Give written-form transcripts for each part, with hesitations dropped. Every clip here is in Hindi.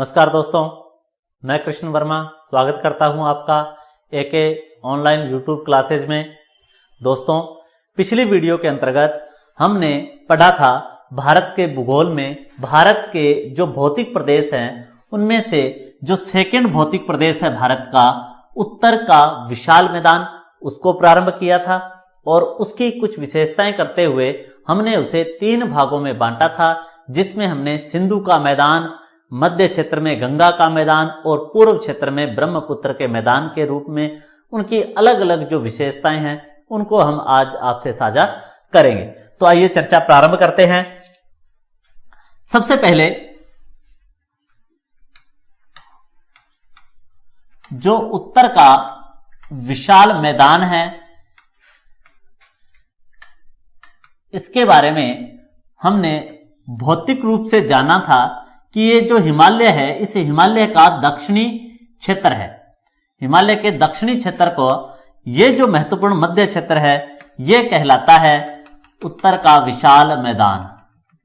नमस्कार दोस्तों, मैं कृष्ण वर्मा स्वागत करता हूं आपका एके ऑनलाइन यूट्यूब क्लासेज में। दोस्तों, पिछली वीडियो के अंतर्गत हमने पढ़ा था भारत के भूगोल में भारत के जो भौतिक प्रदेश हैं उनमें से जो सेकंड भौतिक प्रदेश है भारत का, उत्तर का विशाल मैदान, उसको प्रारंभ किया था और उसकी कुछ विशेषताएं करते हुए हमने उसे 3 भागों में बांटा था, जिसमें हमने सिंधु का मैदान, मध्य क्षेत्र में गंगा का मैदान और पूर्व क्षेत्र में ब्रह्मपुत्र के मैदान के रूप में उनकी अलग अलग जो विशेषताएं हैं उनको हम आज आपसे साझा करेंगे। तो आइए चर्चा प्रारंभ करते हैं। सबसे पहले जो उत्तर का विशाल मैदान है, इसके बारे में हमने भौतिक रूप से जाना था कि ये जो हिमालय है, इस हिमालय का दक्षिणी क्षेत्र है। हिमालय के दक्षिणी क्षेत्र को ये जो महत्वपूर्ण मध्य क्षेत्र है ये कहलाता है उत्तर का विशाल मैदान।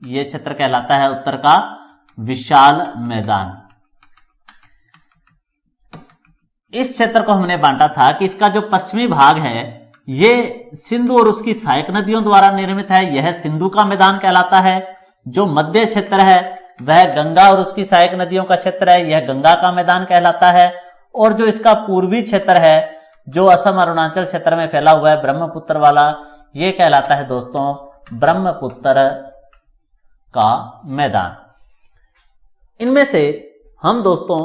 ये क्षेत्र कहलाता है उत्तर का विशाल मैदान। इस क्षेत्र को हमने बांटा था कि इसका जो पश्चिमी भाग है ये सिंधु और उसकी सहायक नदियों द्वारा निर्मित है, यह सिंधु का मैदान कहलाता है। जो मध्य क्षेत्र है वह गंगा और उसकी सहायक नदियों का क्षेत्र है, यह गंगा का मैदान कहलाता है। और जो इसका पूर्वी क्षेत्र है जो असम अरुणाचल क्षेत्र में फैला हुआ है, ब्रह्मपुत्र वाला, यह कहलाता है दोस्तों ब्रह्मपुत्र का मैदान। इनमें से हम दोस्तों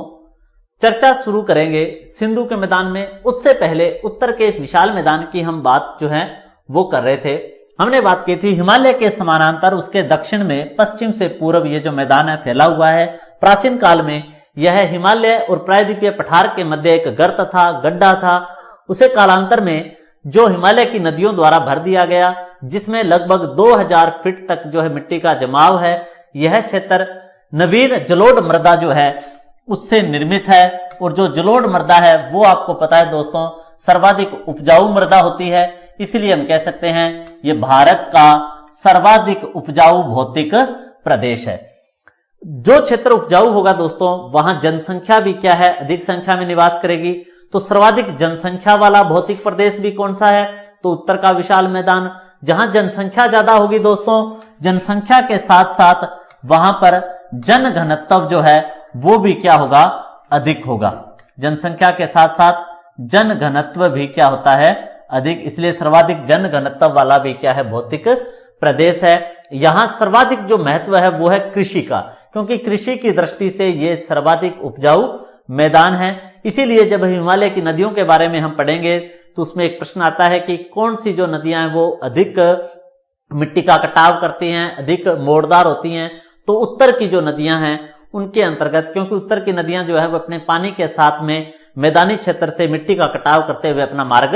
चर्चा शुरू करेंगे सिंधु के मैदान में। उससे पहले उत्तर के इस विशाल मैदान की हम बात जो है वो कर रहे थे। हमने बात की थी हिमालय के समानांतर उसके दक्षिण में पश्चिम से पूर्व ये जो मैदान है फैला हुआ है। प्राचीन काल में यह हिमालय और प्रायद्वीपीय पठार के मध्य एक गर्त था, गड्ढा था। उसे कालांतर में जो हिमालय की नदियों द्वारा भर दिया गया, जिसमें लगभग 2000 फीट तक जो है मिट्टी का जमाव है। यह क्षेत्र नवीन जलोढ़ मृदा जो है उससे निर्मित है और जो जलोढ़ मृदा है वो आपको पता है दोस्तों सर्वाधिक उपजाऊ मृदा होती है। इसलिए हम कह सकते हैं ये भारत का सर्वाधिक उपजाऊ भौतिक प्रदेश है। जो क्षेत्र उपजाऊ होगा दोस्तों वहां जनसंख्या भी क्या है, अधिक संख्या में निवास करेगी। तो सर्वाधिक जनसंख्या वाला भौतिक प्रदेश भी कौन सा है, तो उत्तर का विशाल मैदान। जहां जनसंख्या ज्यादा होगी दोस्तों, जनसंख्या के साथ साथ वहां पर जन घनत्व जो है वो भी क्या होगा, अधिक होगा। जनसंख्या के साथ साथ जन घनत्व भी क्या होता है, अधिक। इसलिए सर्वाधिक जन घनत्व वाला भी क्या है, भौतिक प्रदेश है। यहां सर्वाधिक जो महत्व है वो है कृषि का, क्योंकि कृषि की दृष्टि से ये सर्वाधिक उपजाऊ मैदान है। इसीलिए जब हिमालय की नदियों के बारे में हम पढ़ेंगे तो उसमें एक प्रश्न आता है कि कौन सी जो नदियां हैं वो अधिक मिट्टी का कटाव करती हैं, अधिक मोड़दार होती हैं। तो उत्तर की जो नदियां हैं उनके अंतर्गत, क्योंकि उत्तर की नदियां जो है वो अपने पानी के साथ में मैदानी क्षेत्र से मिट्टी का कटाव करते हुए अपना मार्ग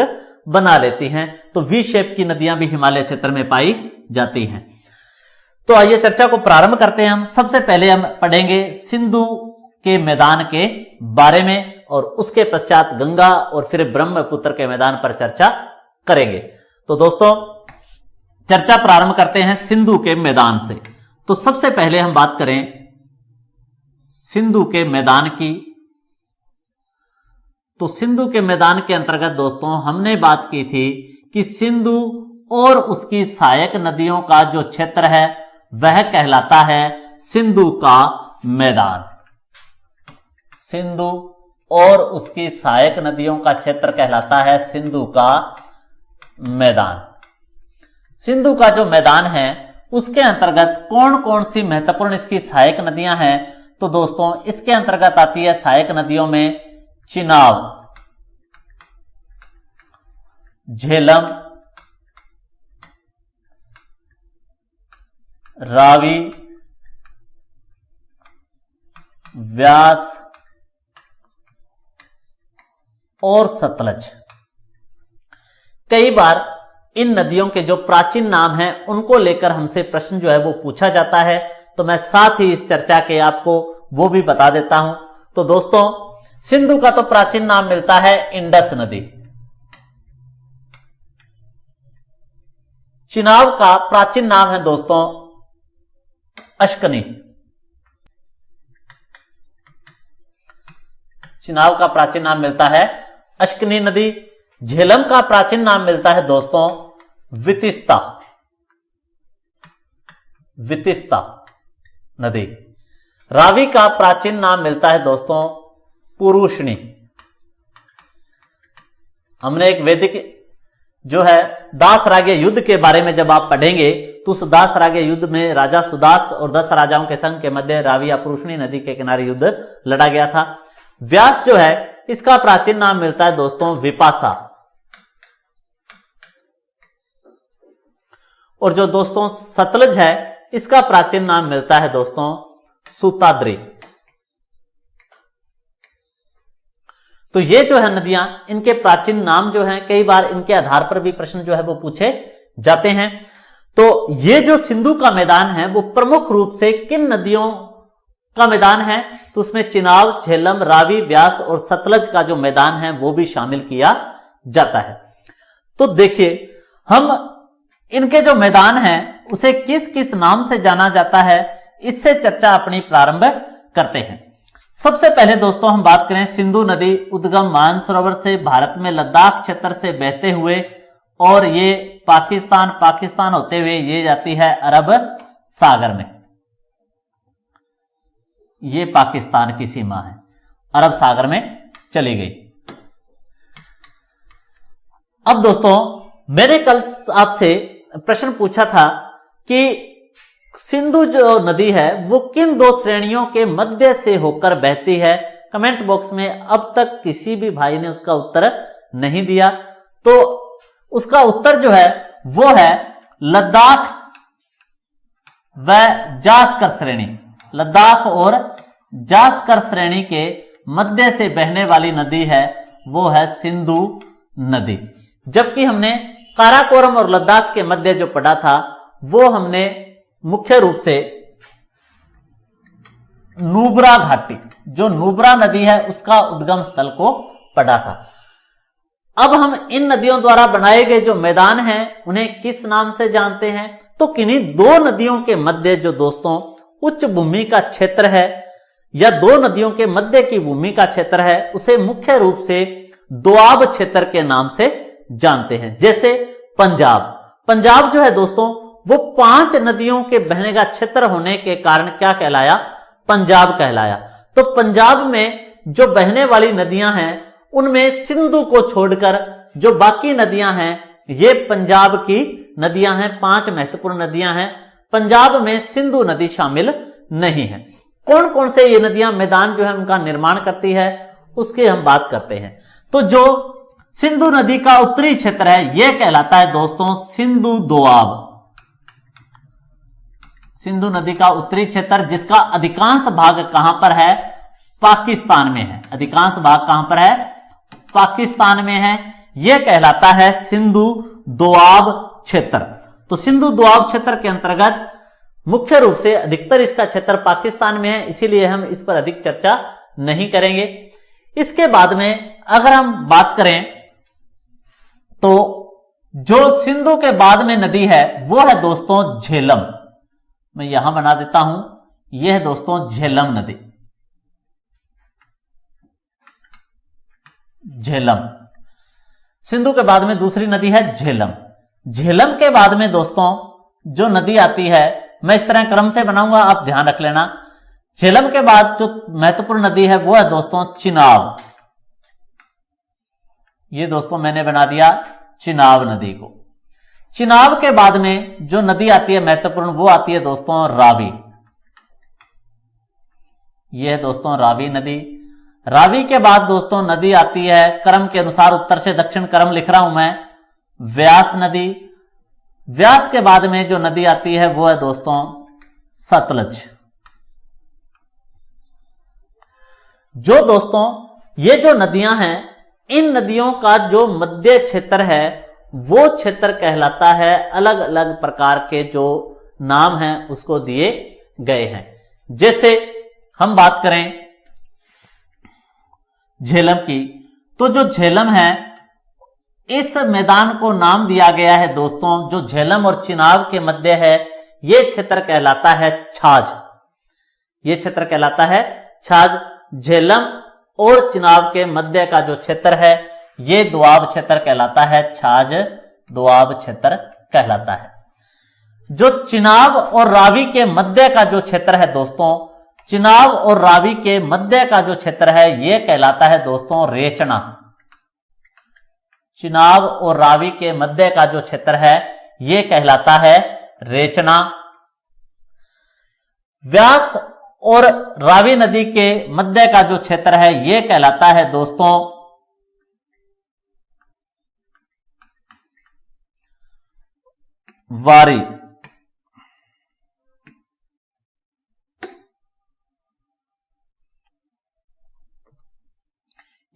बना लेती हैं। तो वी शेप की नदियां भी हिमालय क्षेत्र में पाई जाती हैं। तो आइए चर्चा को प्रारंभ करते हैं। हम सबसे पहले हम पढ़ेंगे सिंधु के मैदान के बारे में और उसके पश्चात गंगा और फिर ब्रह्मपुत्र के मैदान पर चर्चा करेंगे। तो दोस्तों चर्चा प्रारंभ करते हैं सिंधु के मैदान से। तो सबसे पहले हम बात करें सिंधु के मैदान की। तो सिंधु के मैदान के अंतर्गत दोस्तों हमने बात की थी कि सिंधु और उसकी सहायक नदियों का जो क्षेत्र है वह कहलाता है सिंधु का मैदान। सिंधु और उसकी सहायक नदियों का क्षेत्र कहलाता है सिंधु का मैदान। सिंधु का जो मैदान है उसके अंतर्गत कौन कौन सी महत्वपूर्ण इसकी सहायक नदियां हैं, तो दोस्तों इसके अंतर्गत आती है सहायक नदियों में चिनाब, झेलम, रावी, व्यास और सतलज। कई बार इन नदियों के जो प्राचीन नाम हैं उनको लेकर हमसे प्रश्न जो है वो पूछा जाता है, तो मैं साथ ही इस चर्चा के आपको वो भी बता देता हूं। तो दोस्तों सिंधु का तो प्राचीन नाम मिलता है इंडस नदी। चिनाब का प्राचीन नाम है दोस्तों अश्कनी। चिनाब का प्राचीन नाम मिलता है अश्कनी नदी। झेलम का प्राचीन नाम मिलता है दोस्तों वितिस्ता, वितिस्ता नदी। रावी का प्राचीन नाम मिलता है दोस्तों पुरुषणी। हमने एक वैदिक जो है दासराग्य युद्ध के बारे में जब आप पढ़ेंगे तो उस दासराग्य युद्ध में राजा सुदास और 10 राजाओं के संघ के मध्य रावी या पुरुषणी नदी के किनारे युद्ध लड़ा गया था। व्यास जो है इसका प्राचीन नाम मिलता है दोस्तों विपासा। और जो दोस्तों सतलज है इसका प्राचीन नाम मिलता है दोस्तों सूताद्री। तो ये जो है नदियां, इनके प्राचीन नाम जो हैं कई बार इनके आधार पर भी प्रश्न जो है वो पूछे जाते हैं। तो ये जो सिंधु का मैदान है वो प्रमुख रूप से किन नदियों का मैदान है, तो उसमें चिनाब, झेलम, रावी, व्यास और सतलज का जो मैदान है वो भी शामिल किया जाता है। तो देखिए हम इनके जो मैदान है उसे किस किस नाम से जाना जाता है, इससे चर्चा अपनी प्रारंभ करते हैं। सबसे पहले दोस्तों हम बात करें सिंधु नदी उद्गम मानसरोवर से भारत में लद्दाख क्षेत्र से बहते हुए और ये पाकिस्तान होते हुए ये जाती है अरब सागर में। ये पाकिस्तान की सीमा है, अरब सागर में चली गई। अब दोस्तों मैंने कल आपसे प्रश्न पूछा था कि सिंधु जो नदी है वो किन दो श्रेणियों के मध्य से होकर बहती है। कमेंट बॉक्स में अब तक किसी भी भाई ने उसका उत्तर नहीं दिया, तो उसका उत्तर जो है वो है लद्दाख व जास्कर श्रेणी। लद्दाख और जास्कर श्रेणी के मध्य से बहने वाली नदी है वो है सिंधु नदी। जबकि हमने काराकोरम और लद्दाख के मध्य जो पढ़ा था वो हमने मुख्य रूप से नुब्रा घाटी, जो नुब्रा नदी है उसका उद्गम स्थल को पढ़ा था। अब हम इन नदियों द्वारा बनाए गए जो मैदान हैं उन्हें किस नाम से जानते हैं, तो किन्हीं दो नदियों के मध्य जो दोस्तों उच्च भूमि का क्षेत्र है या दो नदियों के मध्य की भूमि का क्षेत्र है उसे मुख्य रूप से दोआब क्षेत्र के नाम से जानते हैं। जैसे पंजाब जो है दोस्तों वो 5 नदियों के बहने का क्षेत्र होने के कारण क्या कहलाया, पंजाब कहलाया। तो पंजाब में जो बहने वाली नदियां हैं उनमें सिंधु को छोड़कर जो बाकी नदियां हैं ये पंजाब की नदियां हैं। 5 महत्वपूर्ण नदियां हैं, पंजाब में सिंधु नदी शामिल नहीं है। कौन कौन से ये नदियां मैदान जो है उनका निर्माण करती है उसकी हम बात करते हैं। तो जो सिंधु नदी का उत्तरी क्षेत्र है यह कहलाता है दोस्तों सिंधु दोआब। सिंधु नदी का उत्तरी क्षेत्र जिसका अधिकांश भाग कहां पर है, पाकिस्तान में है। अधिकांश भाग कहां पर है, पाकिस्तान में है। यह कहलाता है सिंधु दोआब क्षेत्र। तो सिंधु दोआब क्षेत्र के अंतर्गत मुख्य रूप से अधिकतर इसका क्षेत्र पाकिस्तान में है, इसीलिए हम इस पर अधिक चर्चा नहीं करेंगे। इसके बाद में अगर हम बात करें तो जो सिंधु के बाद में नदी है वो है दोस्तों झेलम। मैं यहां बना देता हूं, यह है दोस्तों झेलम नदी। झेलम सिंधु के बाद में दूसरी नदी है झेलम। झेलम के बाद में दोस्तों जो नदी आती है, मैं इस तरह क्रम से बनाऊंगा, आप ध्यान रख लेना। झेलम के बाद जो महत्वपूर्ण नदी है वो है दोस्तों चिनाब। ये दोस्तों मैंने बना दिया चिनाब नदी को। चिनाब के बाद में जो नदी आती है महत्वपूर्ण वो आती है दोस्तों रावी। ये है दोस्तों रावी नदी। रावी के बाद दोस्तों नदी आती है क्रम के अनुसार उत्तर से दक्षिण क्रम लिख रहा हूं मैं, व्यास नदी। व्यास के बाद में जो नदी आती है वो है दोस्तों सतलज। जो दोस्तों ये जो नदियां हैं इन नदियों का जो मध्य क्षेत्र है वो क्षेत्र कहलाता है, अलग अलग प्रकार के जो नाम हैं उसको दिए गए हैं। जैसे हम बात करें झेलम की, तो जो झेलम है इस मैदान को नाम दिया गया है दोस्तों जो झेलम और चिनाब के मध्य है, यह क्षेत्र कहलाता है छाज। यह क्षेत्र कहलाता है छाज। झेलम और चिनाब के मध्य का जो क्षेत्र है ये दोआब क्षेत्र कहलाता है, छाज दोआब क्षेत्र कहलाता है। जो चिनाब और रावी के मध्य का जो क्षेत्र है दोस्तों, चिनाब और रावी के मध्य का जो क्षेत्र है ये कहलाता है दोस्तों रेचना। चिनाब और रावी के मध्य का जो क्षेत्र है ये कहलाता है रेचना। व्यास और रावी नदी के मध्य का जो क्षेत्र है ये कहलाता है दोस्तों वारी।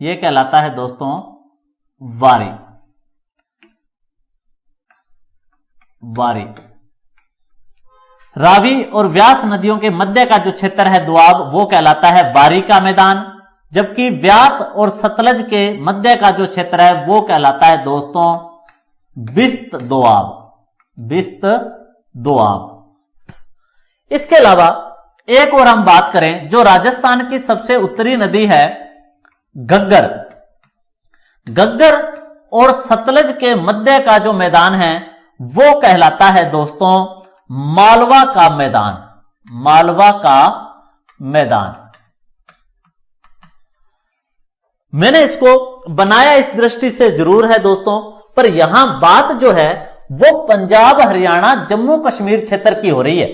ये कहलाता है दोस्तों वारी। वारी। रावी और व्यास नदियों के मध्य का जो क्षेत्र है दोआब वो कहलाता है वारी का मैदान, जबकि व्यास और सतलज के मध्य का जो क्षेत्र है वो कहलाता है दोस्तों बिस्त दोआब। बिस्त दोआब। इसके अलावा एक और हम बात करें, जो राजस्थान की सबसे उत्तरी नदी है घग्गर, घग्गर और सतलज के मध्य का जो मैदान है वो कहलाता है दोस्तों मालवा का मैदान। मालवा का मैदान। मैंने इसको बनाया इस दृष्टि से जरूर है दोस्तों, पर यहां बात जो है वो पंजाब, हरियाणा, जम्मू कश्मीर क्षेत्र की हो रही है।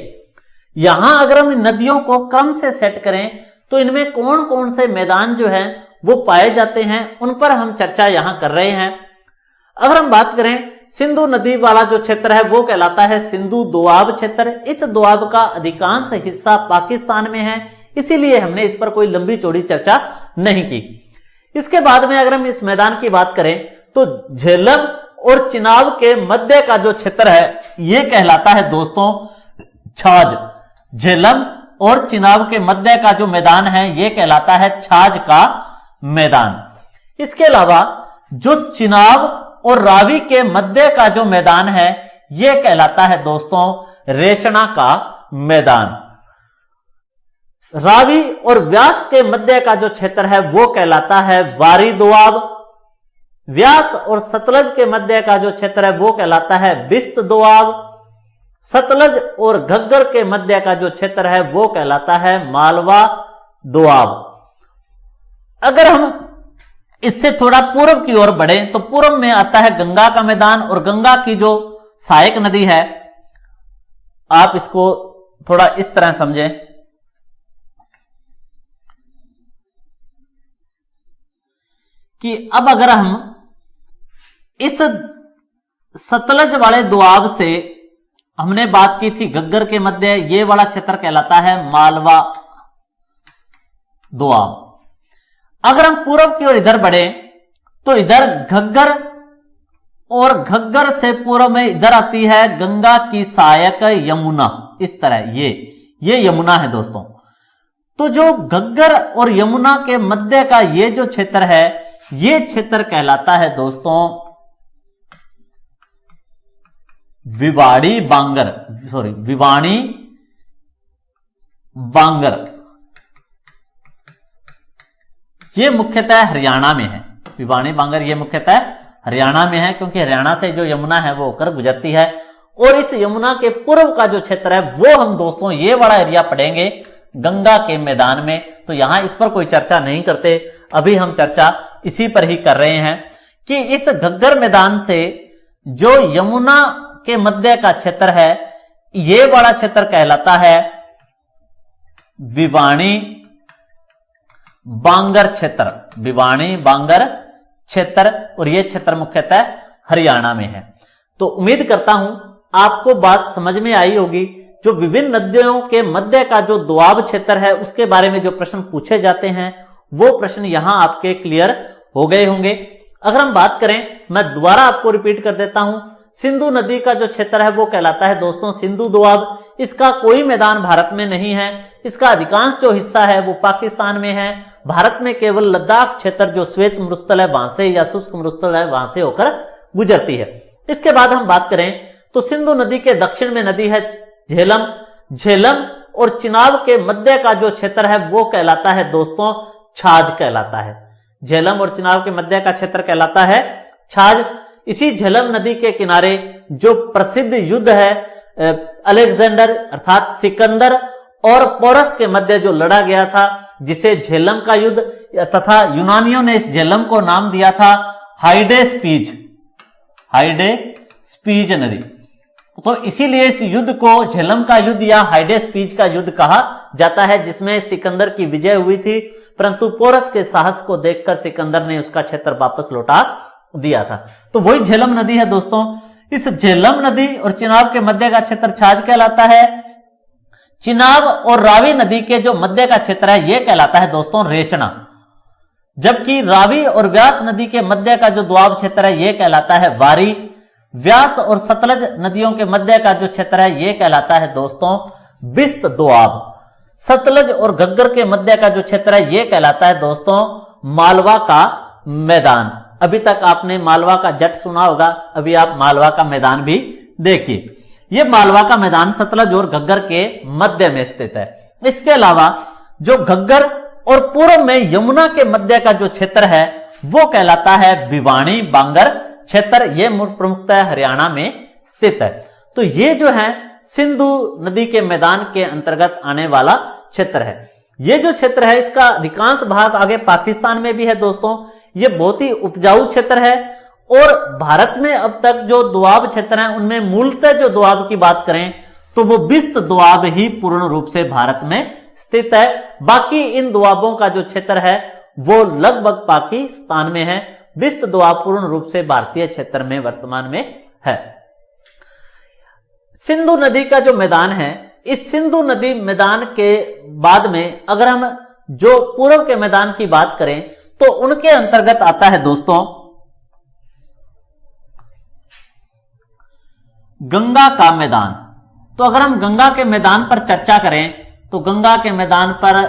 यहां अगर हम नदियों को क्रम से सेट करें तो इनमें कौन कौन से मैदान जो है वो पाए जाते हैं, उन पर हम चर्चा यहां कर रहे हैं। अगर हम बात करें सिंधु नदी वाला जो क्षेत्र है वो कहलाता है सिंधु दोआब क्षेत्र। इस दोआब का अधिकांश हिस्सा पाकिस्तान में है, इसीलिए हमने इस पर कोई लंबी चौड़ी चर्चा नहीं की। इसके बाद में अगर हम इस मैदान की बात करें तो झेलम और चिनाब के मध्य का जो क्षेत्र है ये कहलाता है दोस्तों छाज। झेलम और चिनाब के मध्य का जो मैदान है ये कहलाता है छाज का मैदान। इसके अलावा जो चिनाब और रावी के मध्य का जो मैदान है यह कहलाता है दोस्तों रेचना का मैदान। रावी और व्यास के मध्य का जो क्षेत्र है वो कहलाता है वारी दोआब। व्यास और सतलज के मध्य का जो क्षेत्र है वो कहलाता है बिस्त दोआब। सतलज और घग्गर के मध्य का जो क्षेत्र है वो कहलाता है मालवा दोआब। अगर हम इससे थोड़ा पूर्व की ओर बढ़े तो पूर्व में आता है गंगा का मैदान, और गंगा की जो सहायक नदी है, आप इसको थोड़ा इस तरह समझें कि अब अगर हम इस सतलज वाले दोआब से हमने बात की थी घग्गर के मध्य, ये वाला क्षेत्र कहलाता है मालवा दोआब। अगर हम पूर्व की ओर इधर बढ़े तो इधर घग्गर, और घग्गर से पूर्व में इधर आती है गंगा की सहायक यमुना। इस तरह ये यमुना है दोस्तों। तो जो घग्गर और यमुना के मध्य का ये जो क्षेत्र है ये क्षेत्र कहलाता है दोस्तों विवाड़ी बांगर, सॉरी विवाणी बांगर। ये मुख्यतः हरियाणा में है। विवाणी बांगर ये मुख्यतः हरियाणा में है, क्योंकि हरियाणा से जो यमुना है वो होकर गुजरती है। और इस यमुना के पूर्व का जो क्षेत्र है वो हम दोस्तों ये वाला एरिया पढ़ेंगे गंगा के मैदान में। तो यहां इस पर कोई चर्चा नहीं करते, अभी हम चर्चा इसी पर ही कर रहे हैं कि इस घग्गर मैदान से जो यमुना के मध्य का क्षेत्र है ये वाला क्षेत्र कहलाता है विवाणी बांगर क्षेत्र। विवाणी बांगर क्षेत्र, और यह क्षेत्र मुख्यतः हरियाणा में है। तो उम्मीद करता हूं आपको बात समझ में आई होगी। जो विभिन्न नदियों के मध्य का जो दोआब क्षेत्र है उसके बारे में जो प्रश्न पूछे जाते हैं वो प्रश्न यहां आपके क्लियर हो गए होंगे। अगर हम बात करें, मैं दोबारा आपको रिपीट कर देता हूं, सिंधु नदी का जो क्षेत्र है वो कहलाता है दोस्तों सिंधु दोआब। इसका कोई मैदान भारत में नहीं है, इसका अधिकांश जो हिस्सा है वो पाकिस्तान में है। भारत में केवल लद्दाख क्षेत्र जो श्वेत मरुस्थल है वहां से, या शुष्क मरुस्थल है वहां से होकर गुजरती है। इसके बाद हम बात करें तो सिंधु नदी के दक्षिण में नदी है झेलम। झेलम और चिनाब के मध्य का जो क्षेत्र है वो कहलाता है दोस्तों छाछ कहलाता है। झेलम और चिनाब के मध्य का क्षेत्र कहलाता है छाछ। इसी झेलम नदी के किनारे जो प्रसिद्ध युद्ध है अलेक्जेंडर अर्थात सिकंदर और पोरस के मध्य जो लड़ा गया था, जिसे झेलम का युद्ध, तथा यूनानियों ने इस झेलम को नाम दिया था हाइडेस्पीज, हाइडेस्पीज नदी। तो इसीलिए इस युद्ध को झेलम का युद्ध या हाइडेस्पीज का युद्ध कहा जाता है, जिसमें सिकंदर की विजय हुई थी, परंतु पोरस के साहस को देखकर सिकंदर ने उसका क्षेत्र वापस लौटा दिया था। तो वही झेलम नदी है दोस्तों। इस झेलम नदी और चिनाब के मध्य का क्षेत्र छाछ कहलाता है। चिनाब और रावी नदी के जो मध्य का क्षेत्र है यह कहलाता है दोस्तों रेचना, जबकि रावी और व्यास नदी के मध्य का जो दोआब क्षेत्र है यह कहलाता है वारी। व्यास और सतलज नदियों के मध्य का जो क्षेत्र है यह कहलाता है दोस्तों बिस्त दोआब। सतलज और घग्गर के मध्य का जो क्षेत्र है यह कहलाता है दोस्तों मालवा का मैदान। अभी तक आपने मालवा का जट सुना होगा, अभी आप मालवा का मैदान भी देखिए। यह मालवा का मैदान सतलज और घग्गर के मध्य में स्थित है। इसके अलावा जो घग्गर और पूर्व में यमुना के मध्य का जो क्षेत्र है वो कहलाता है भिवानी बांगर क्षेत्र। यह प्रमुखतः हरियाणा में स्थित है। तो ये जो है सिंधु नदी के मैदान के अंतर्गत आने वाला क्षेत्र है। ये जो क्षेत्र है इसका अधिकांश भाग आगे पाकिस्तान में भी है दोस्तों। ये बहुत ही उपजाऊ क्षेत्र है और भारत में अब तक जो दोआब क्षेत्र है उनमें मूलतः जो दोआब की बात करें तो वो बिस्त दोआब ही पूर्ण रूप से भारत में स्थित है। बाकी इन दोआबों का जो क्षेत्र है वो लगभग पाकिस्तान में है। बिस्त दोआब पूर्ण रूप से भारतीय क्षेत्र में वर्तमान में है। सिंधु नदी का जो मैदान है, इस सिंधु नदी मैदान के बाद में अगर हम जो पूर्व के मैदान की बात करें तो उनके अंतर्गत आता है दोस्तों गंगा का मैदान। तो अगर हम गंगा के मैदान पर चर्चा करें तो गंगा के मैदान पर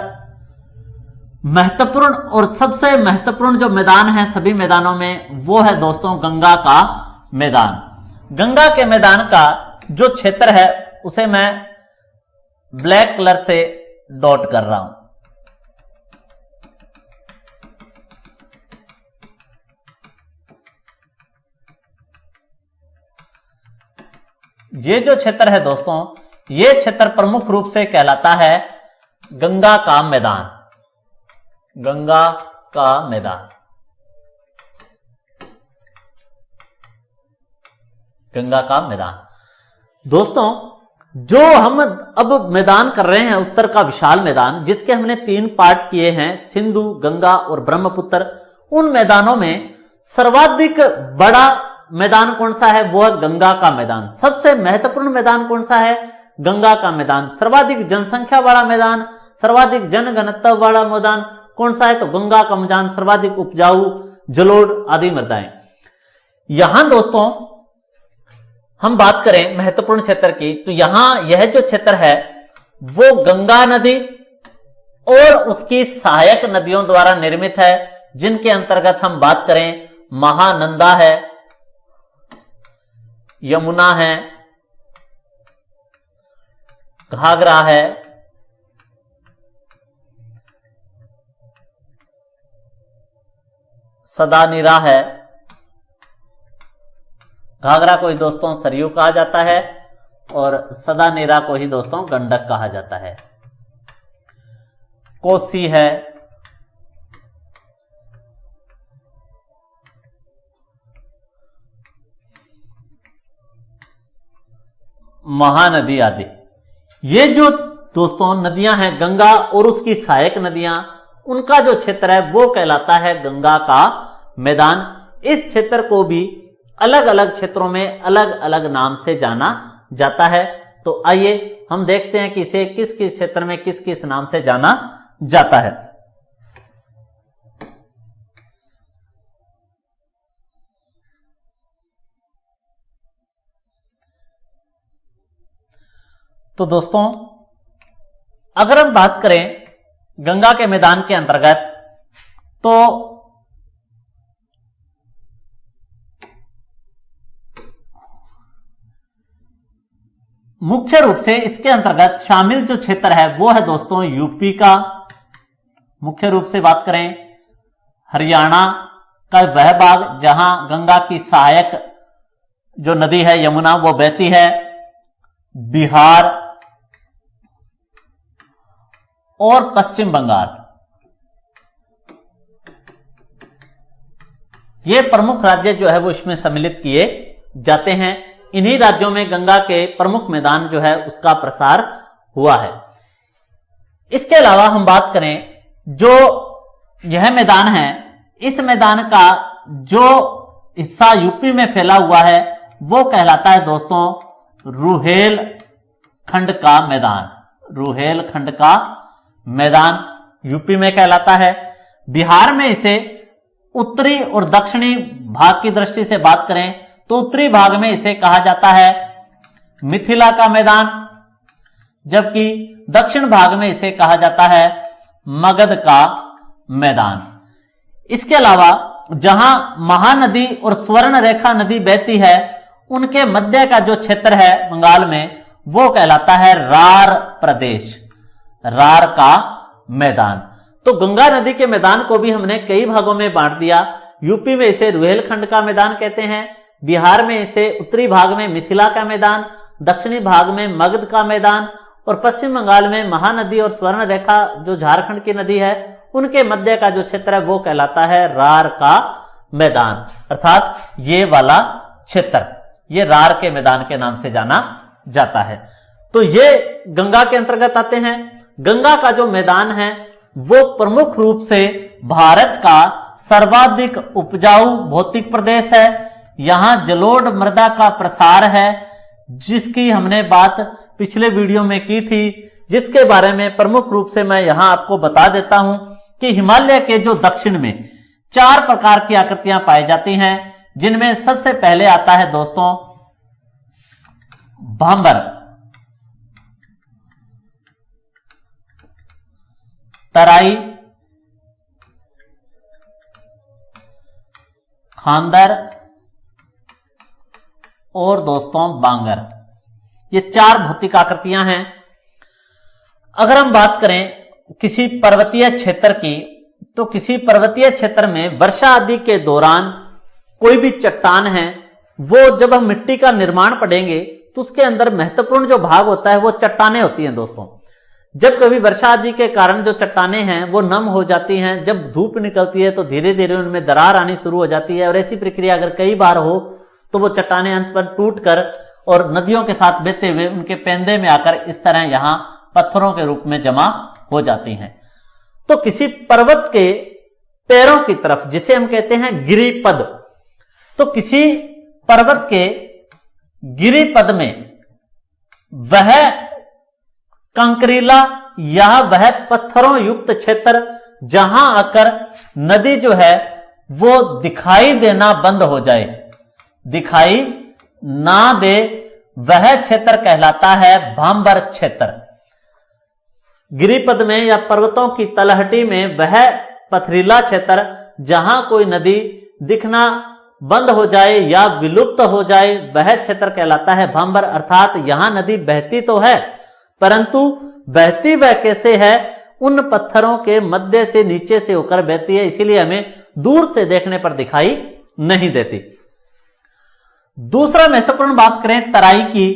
महत्वपूर्ण और सबसे महत्वपूर्ण जो मैदान है सभी मैदानों में वो है दोस्तों गंगा का मैदान। गंगा के मैदान का जो क्षेत्र है उसे मैं ब्लैक कलर से डॉट कर रहा हूं। ये जो क्षेत्र है दोस्तों, ये क्षेत्र प्रमुख रूप से कहलाता है गंगा का मैदान। गंगा का मैदान, गंगा का मैदान। दोस्तों जो हम अब मैदान कर रहे हैं उत्तर का विशाल मैदान, जिसके हमने 3 पार्ट किए हैं, सिंधु, गंगा और ब्रह्मपुत्र, उन मैदानों में सर्वाधिक बड़ा मैदान कौन सा है? वो है गंगा का मैदान। सबसे महत्वपूर्ण मैदान कौन सा है? गंगा का मैदान। सर्वाधिक जनसंख्या वाला मैदान, सर्वाधिक जनघनत्व वाला मैदान कौन सा है? तो गंगा का मैदान। सर्वाधिक उपजाऊ जलोढ़ आदि मृदाएं। यहां दोस्तों हम बात करें महत्वपूर्ण क्षेत्र की तो यहां यह जो क्षेत्र है वो गंगा नदी और उसकी सहायक नदियों द्वारा निर्मित है, जिनके अंतर्गत हम बात करें महानंदा है, यमुना है, घाघरा है, सदानीरा है। घाघरा को ही दोस्तों सरयू कहा जाता है और सदानीरा को ही दोस्तों गंडक कहा जाता है। कोसी है, महानदी आदि। ये जो दोस्तों नदियां हैं गंगा और उसकी सहायक नदियां, उनका जो क्षेत्र है वो कहलाता है गंगा का मैदान। इस क्षेत्र को भी अलग अलग क्षेत्रों में अलग अलग नाम से जाना जाता है। तो आइए हम देखते हैं कि इसे किस किस क्षेत्र में किस किस नाम से जाना जाता है। तो दोस्तों अगर हम बात करें गंगा के मैदान के अंतर्गत तो मुख्य रूप से इसके अंतर्गत शामिल जो क्षेत्र है वो है दोस्तों यूपी का, मुख्य रूप से बात करें हरियाणा का वह भाग जहां गंगा की सहायक जो नदी है यमुना वो बहती है, बिहार और पश्चिम बंगाल, ये प्रमुख राज्य जो है वो इसमें सम्मिलित किए जाते हैं। इन्हीं राज्यों में गंगा के प्रमुख मैदान जो है उसका प्रसार हुआ है। इसके अलावा हम बात करें जो यह मैदान है, इस मैदान का जो हिस्सा यूपी में फैला हुआ है वो कहलाता है दोस्तों रुहेल खंड का मैदान। रुहेल खंड का मैदान यूपी में कहलाता है। बिहार में इसे उत्तरी और दक्षिणी भाग की दृष्टि से बात करें तो उत्तरी भाग में इसे कहा जाता है मिथिला का मैदान, जबकि दक्षिण भाग में इसे कहा जाता है मगध का मैदान। इसके अलावा जहां महानदी और स्वर्ण रेखा नदी बहती है उनके मध्य का जो क्षेत्र है बंगाल में वो कहलाता है रार प्रदेश, रार का मैदान। तो गंगा नदी के मैदान को भी हमने कई भागों में बांट दिया। यूपी में इसे रुहेलखंड का मैदान कहते हैं, बिहार में इसे उत्तरी भाग में मिथिला का मैदान, दक्षिणी भाग में मगध का मैदान और पश्चिम बंगाल में महानदी और स्वर्ण रेखा जो झारखंड की नदी है उनके मध्य का जो क्षेत्र है वो कहलाता है रार का मैदान। अर्थात ये वाला क्षेत्र ये रार के मैदान के नाम से जाना जाता है। तो ये गंगा के अंतर्गत आते हैं। गंगा का जो मैदान है वो प्रमुख रूप से भारत का सर्वाधिक उपजाऊ भौतिक प्रदेश है। यहां जलोढ़ मृदा का प्रसार है जिसकी हमने बात पिछले वीडियो में की थी, जिसके बारे में प्रमुख रूप से मैं यहां आपको बता देता हूं कि हिमालय के जो दक्षिण में 4 प्रकार की आकृतियां पाई जाती हैं, जिनमें सबसे पहले आता है दोस्तों भांबर, तराई, खांदर और दोस्तों बांगर। ये 4 भौतिक आकृतियां हैं। अगर हम बात करें किसी पर्वतीय क्षेत्र की तो किसी पर्वतीय क्षेत्र में वर्षा आदि के दौरान कोई भी चट्टान है वो जब हम मिट्टी का निर्माण पढ़ेंगे तो उसके अंदर महत्वपूर्ण जो भाग होता है वो चट्टानें होती हैं दोस्तों। जब कभी वर्षा आदि के कारण जो चट्टानें हैं वो नम हो जाती हैं, जब धूप निकलती है तो धीरे धीरे उनमें दरार आनी शुरू हो जाती है और ऐसी प्रक्रिया अगर कई बार हो तो वो चट्टानें अंत पर टूट कर और नदियों के साथ बहते हुए उनके पेंदे में आकर इस तरह यहां पत्थरों के रूप में जमा हो जाती हैं। तो किसी पर्वत के पैरों की तरफ जिसे हम कहते हैं गिरिपद, तो किसी पर्वत के गिरिपद में वह कंकरीला या वह पत्थरों युक्त क्षेत्र जहां आकर नदी जो है वो दिखाई देना बंद हो जाए, दिखाई ना दे, वह क्षेत्र कहलाता है भांबर क्षेत्र। गिरिपद में या पर्वतों की तलहटी में वह पथरीला क्षेत्र जहां कोई नदी दिखना बंद हो जाए या विलुप्त हो जाए वह क्षेत्र कहलाता है भांबर। अर्थात यहां नदी बहती तो है परंतु बहती वह कैसे है, उन पत्थरों के मध्य से नीचे से होकर बहती है, इसीलिए हमें दूर से देखने पर दिखाई नहीं देती। दूसरा महत्वपूर्ण बात करें तराई की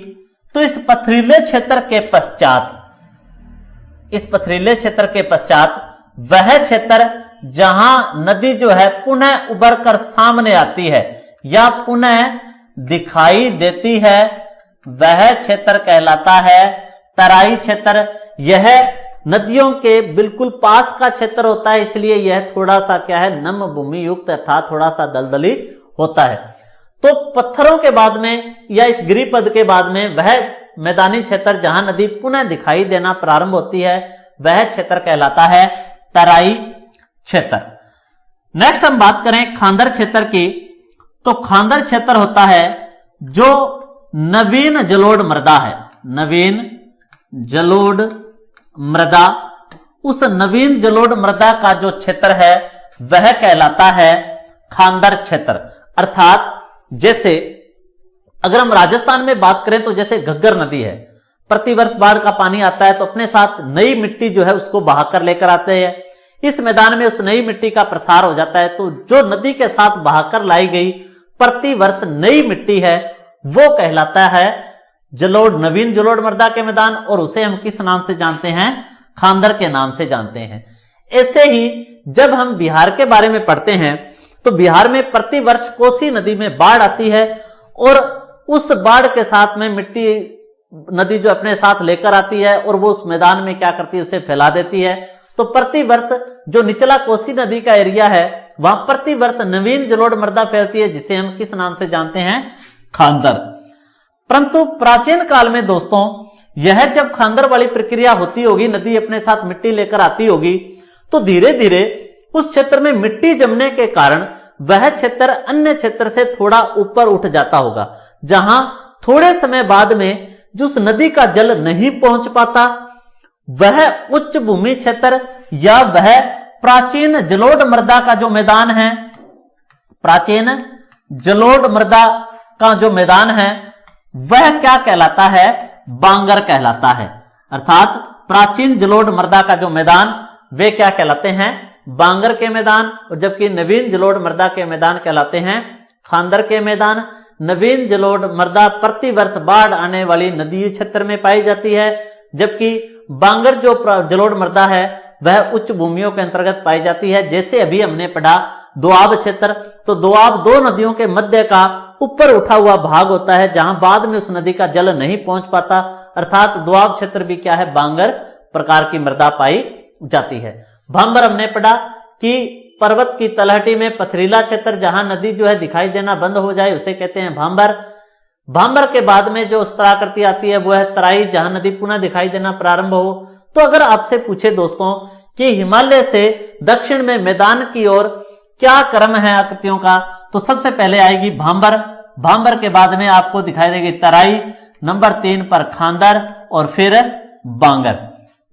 तो इस पथरीले क्षेत्र के पश्चात, इस पथरीले क्षेत्र के पश्चात वह क्षेत्र जहां नदी जो है पुनः उभर कर सामने आती है या पुनः दिखाई देती है वह क्षेत्र कहलाता है तराई क्षेत्र। यह नदियों के बिल्कुल पास का क्षेत्र होता है, इसलिए यह थोड़ा सा क्या है नम भूमि युक्त अर्थात थोड़ा सा दलदली होता है। तो पत्थरों के बाद में या इस गिरिपद के बाद में वह मैदानी क्षेत्र जहां नदी पुनः दिखाई देना प्रारंभ होती है वह क्षेत्र कहलाता है तराई क्षेत्र। नेक्स्ट हम बात करें खांदर क्षेत्र की तो खांदर क्षेत्र होता है जो नवीन जलोढ़ मृदा है, नवीन जलोढ़ मृदा, उस नवीन जलोढ़ मृदा का जो क्षेत्र है वह कहलाता है खांदर क्षेत्र। अर्थात जैसे अगर हम राजस्थान में बात करें तो जैसे घग्गर नदी है, प्रतिवर्ष बाढ़ का पानी आता है तो अपने साथ नई मिट्टी जो है उसको बहाकर लेकर आते हैं। इस मैदान में उस नई मिट्टी का प्रसार हो जाता है। तो जो नदी के साथ बहाकर लाई गई प्रतिवर्ष नई मिट्टी है वो कहलाता है जलोढ़, नवीन जलोढ़ मृदा के मैदान, और उसे हम किस नाम से जानते हैं? खांदर के नाम से जानते हैं। ऐसे ही जब हम बिहार के बारे में पढ़ते हैं तो बिहार में प्रतिवर्ष कोसी नदी में बाढ़ आती है और उस बाढ़ के साथ में मिट्टी नदी जो अपने साथ लेकर आती है और वो उस मैदान में क्या करती है? उसे फैला देती है। तो प्रतिवर्ष जो निचला कोसी नदी का एरिया है वहां प्रतिवर्ष नवीन जलोढ़ मृदा फैलती है, जिसे हम किस नाम से जानते हैं? खांदर। परंतु प्राचीन काल में दोस्तों यह जब खांदर वाली प्रक्रिया होती होगी, नदी अपने साथ मिट्टी लेकर आती होगी, तो धीरे धीरे उस क्षेत्र में मिट्टी जमने के कारण वह क्षेत्र अन्य क्षेत्र से थोड़ा ऊपर उठ जाता होगा, जहां थोड़े समय बाद में जो उस नदी का जल नहीं पहुंच पाता वह उच्च भूमि क्षेत्र या वह प्राचीन जलोढ़ मृदा का जो मैदान है, प्राचीन जलोढ़ मृदा का जो मैदान है वह क्या कहलाता है? बांगर कहलाता है। अर्थात प्राचीन जलोढ़ मृदा का जो मैदान वे क्या कहलाते हैं? बांगर के मैदान, और जबकि नवीन जलोढ़ मृदा के मैदान कहलाते हैं खांदर के मैदान। नवीन जलोढ़ मृदा प्रतिवर्ष बाढ़ आने वाली नदी क्षेत्र में पाई जाती है, जबकि बांगर जो जलोढ़ मृदा है वह उच्च भूमियों के अंतर्गत पाई जाती है। जैसे अभी हमने पढ़ा दोआब क्षेत्र, तो दोआब दो नदियों के मध्य का ऊपर उठा हुआ भाग होता है जहां बाद में उस नदी का जल नहीं पहुंच पाता, अर्थात दोआब क्षेत्र भी क्या है? बांगर प्रकार की मृदा पाई जाती है। भांबर हमने पढ़ा कि पर्वत की तलहटी में पथरीला क्षेत्र जहां नदी जो है दिखाई देना बंद हो जाए उसे कहते हैं भांबर। भांबर के बाद में जो स्तराकृति आती है वो है तराई, जहां नदी पुनः दिखाई देना प्रारंभ हो। तो अगर आपसे पूछे दोस्तों कि हिमालय से दक्षिण में मैदान की ओर क्या क्रम है आकृतियों का, तो सबसे पहले आएगी भांबर, भांबर के बाद में आपको दिखाई देगी तराई, नंबर 3 पर खांदर और फिर बांगर।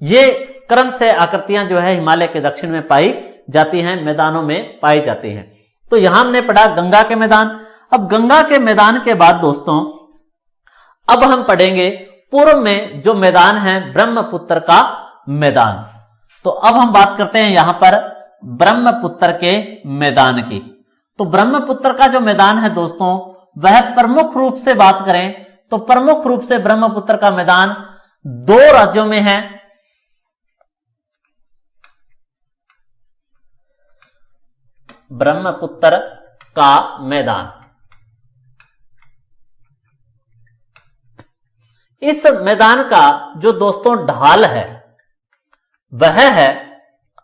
ये क्रम से आकृतियां जो है हिमालय के दक्षिण में पाई जाती हैं, मैदानों में पाई जाती हैं। तो यहां हमने पढ़ा गंगा के मैदान। अब गंगा के मैदान के बाद दोस्तों अब हम पढ़ेंगे पूर्व में जो मैदान है ब्रह्मपुत्र का मैदान। तो अब हम बात करते हैं यहां पर ब्रह्मपुत्र के मैदान की। तो ब्रह्मपुत्र का जो मैदान है दोस्तों वह प्रमुख रूप से बात करें तो प्रमुख रूप से ब्रह्मपुत्र का मैदान 2 राज्यों में है। ब्रह्मपुत्र का मैदान, इस मैदान का जो दोस्तों ढाल है वह है,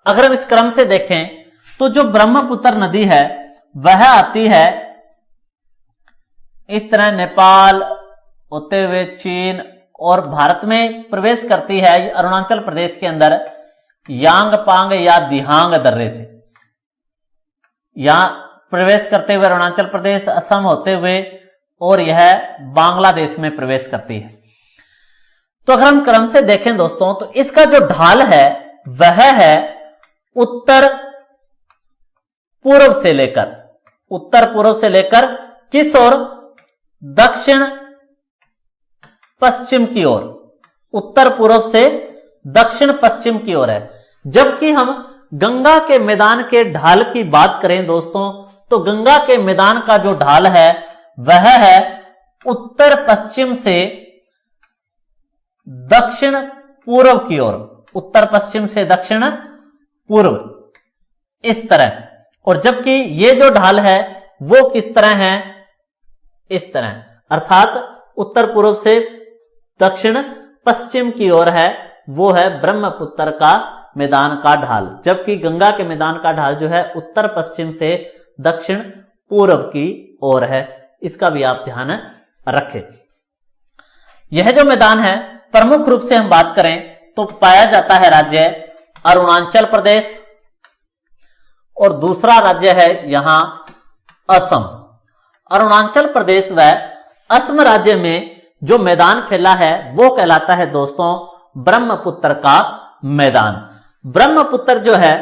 अगर हम इस क्रम से देखें तो जो ब्रह्मपुत्र नदी है वह आती है इस तरह नेपाल होते हुए चीन और भारत में प्रवेश करती है अरुणाचल प्रदेश के अंदर यांगपांग या दिहांग दर्रे से। यहां प्रवेश करते हुए अरुणाचल प्रदेश, असम होते हुए और यह बांग्लादेश में प्रवेश करती है। तो अगर हम क्रम से देखें दोस्तों तो इसका जो ढाल है वह है उत्तर पूर्व से लेकर किस ओर? दक्षिण पश्चिम की ओर, उत्तर पूर्व से दक्षिण पश्चिम की ओर है। जबकि हम गंगा के मैदान के ढाल की बात करें दोस्तों तो गंगा के मैदान का जो ढाल है वह है उत्तर पश्चिम से दक्षिण पूर्व की ओर, उत्तर पश्चिम से दक्षिण पूर्व, इस तरह। और जबकि ये जो ढाल है वो किस तरह है? इस तरह, अर्थात उत्तर पूर्व से दक्षिण पश्चिम की ओर है, वो है ब्रह्मपुत्र का मैदान का ढाल। जबकि गंगा के मैदान का ढाल जो है उत्तर पश्चिम से दक्षिण पूर्व की ओर है। इसका भी आप ध्यान रखें। यह जो मैदान है प्रमुख रूप से हम बात करें तो पाया जाता है राज्य अरुणाचल प्रदेश और दूसरा राज्य है यहां असम। अरुणाचल प्रदेश व असम राज्य में जो मैदान फैला है वो कहलाता है दोस्तों ब्रह्मपुत्र का मैदान। ब्रह्मपुत्र जो है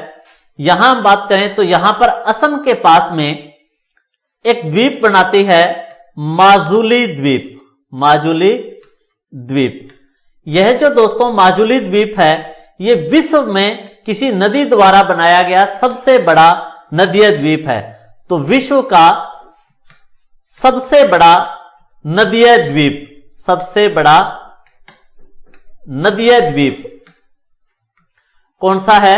यहां हम बात करें तो यहां पर असम के पास में एक द्वीप बनाती है माजुली द्वीप। माजुली द्वीप, यह जो दोस्तों माजुली द्वीप है ये विश्व में किसी नदी द्वारा बनाया गया सबसे बड़ा नदीय द्वीप है? तो विश्व का सबसे बड़ा नदीय द्वीप, सबसे बड़ा नदीय द्वीप कौन सा है?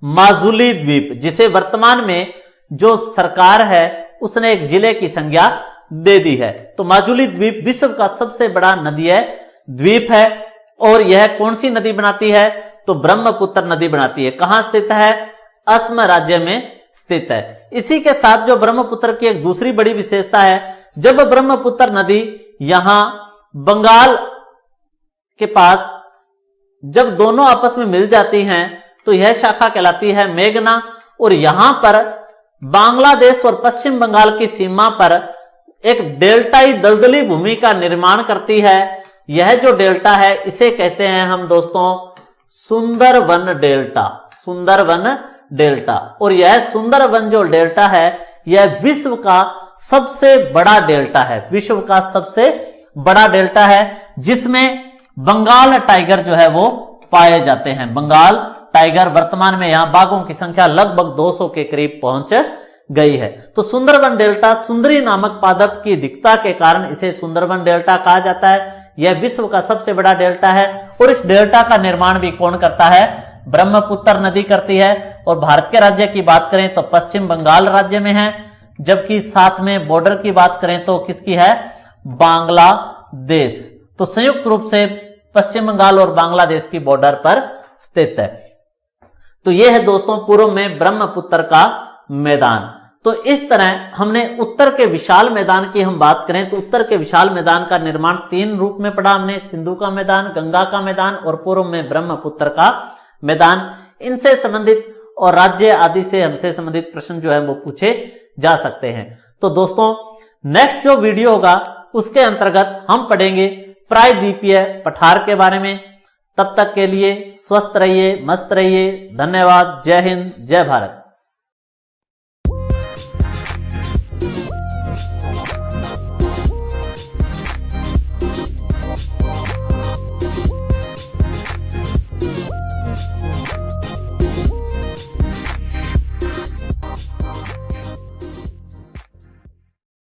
माजुली द्वीप, जिसे वर्तमान में जो सरकार है उसने एक जिले की संज्ञा दे दी है। तो माजुली द्वीप विश्व का सबसे बड़ा नदीय द्वीप है। और यह कौन सी नदी बनाती है? तो ब्रह्मपुत्र नदी बनाती है। कहां स्थित है? असम राज्य में स्थित है। इसी के साथ जो ब्रह्मपुत्र की एक दूसरी बड़ी विशेषता है, जब ब्रह्मपुत्र नदी यहां बंगाल के पास जब दोनों आपस में मिल जाती हैं तो यह शाखा कहलाती है मेघना। और यहां पर बांग्लादेश और पश्चिम बंगाल की सीमा पर एक डेल्टाई दलदली भूमि का निर्माण करती है। यह जो डेल्टा है इसे कहते हैं हम दोस्तों सुंदरवन डेल्टा, सुंदरवन डेल्टा। और यह सुंदरवन जो डेल्टा है यह विश्व का सबसे बड़ा डेल्टा है, विश्व का सबसे बड़ा डेल्टा है, जिसमें बंगाल टाइगर जो है वो पाए जाते हैं। बंगाल टाइगर, वर्तमान में यहां बाघों की संख्या लगभग 200 के करीब पहुंच गई है। तो सुंदरवन डेल्टा सुंदरी नामक पादप की दिखता के कारण इसे सुंदरवन डेल्टा कहा जाता है। यह विश्व का सबसे बड़ा डेल्टा है। और इस डेल्टा का निर्माण भी कौन करता है? ब्रह्मपुत्र नदी करती है। और भारत के राज्य की बात करें तो पश्चिम बंगाल राज्य में है, जबकि साथ में बॉर्डर की बात करें तो किसकी है? बांग्लादेश। तो संयुक्त रूप से पश्चिम बंगाल और बांग्लादेश की बॉर्डर पर स्थित है। तो यह है दोस्तों पूर्व में ब्रह्मपुत्र का मैदान। तो इस तरह हमने उत्तर के विशाल मैदान की हम बात करें तो उत्तर के विशाल मैदान का निर्माण 3 रूप में पढ़ा हमने, सिंधु का मैदान, गंगा का मैदान और पूर्व में ब्रह्मपुत्र का मैदान। इनसे संबंधित और राज्य आदि से हमसे संबंधित प्रश्न जो है वो पूछे जा सकते हैं। तो दोस्तों नेक्स्ट जो वीडियो होगा उसके अंतर्गत हम पढ़ेंगे प्रायद्वीपीय पठार के बारे में। तब तक के लिए स्वस्थ रहिए, मस्त रहिए। धन्यवाद। जय हिंद, जय भारत।